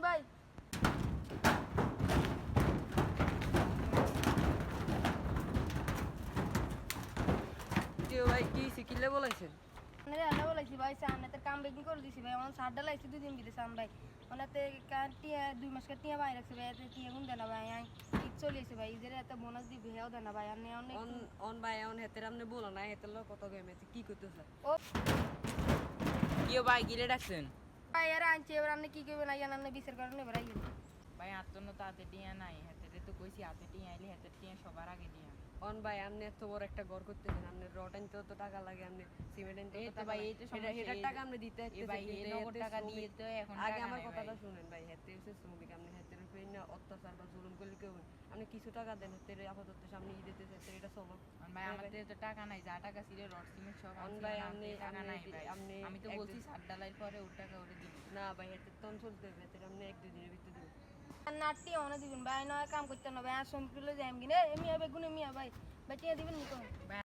ভাই কেউ ভাই কি সিকিলে বলাইছেন আপনারে আল্লাহ বলাইছি ভাই সামনে তো কাম বেকিং করে দিছি ভাই আমার সার ডালাইছি 2 দিন বিদেশ আম ভাই ওনাতে কাটিয়া 2 মাস কাটিয়া বাইরে রাখছে ভাই এতে টিয়া গুন দেনা ভাই আই ঠিক চলেছে ভাই ইদের এত বোনাস দি ভেও দেনা ভাই আপনি অনেক অন অন ভাই অন হেতের আমনে বলো না হেতের লোক কত গেমে কি করতেছে ও কিও ভাই গিলে ডাকছেন ভাই আর আনছে এবার আপনি কি করবেন আইয়া আপনি বিচার করেন এবার আইয়া ভাই আত্মন তো হাতে টিয়া নাই হাতে তো কইছি হাতে টিয়া আইলে হাতে টিয়া সবার আগে দিয়া অন ভাই আপনি এত বড় একটা ঘর করতেছেন আপনি রড আনতেও তো টাকা লাগে আপনি সিমেন্ট আনতেও এই তো তো টাকা ভাই, লাগে এই তো সমস্যা, এটার টাকা আপনি দিতে এই ভাই এই নগদ টাকা দিয়ে তো এখন আগে টাকা আমার নাই কথাটা ভাই। শুনেন ভাই হেতে হচ্ছে শ্রমিক আপনি হেতের উপরে না অত্যাচার বা জুলুম করলে কেউ আপনি কিছু টাকা দেন হেতের আপাতত সামনে ঈদেতে হেতের এটা চলো অন ভাই আমাদের তো টাকা নাই যা টাকা ছিল রড সিমেন্ট সব অন আনছি ভাই আমাদের টাকা নাই ভাই আপনি আমি তো বলছি সাত ডালাইর পরে ওর টাকা ওরে দিবি না ভাই হেতের তন চলতে হবে হেতের আপনি 1-2 দিনের ভিতরে দিবেন নাটি অনে দিবেন ভাই নয় কাম করতে না ভাই আর সম্পূর্ণ যাইম কিনে এমিয়া বেগুনে মিয়া ভাই বাটিয়া দিবেন নি কোন ভাই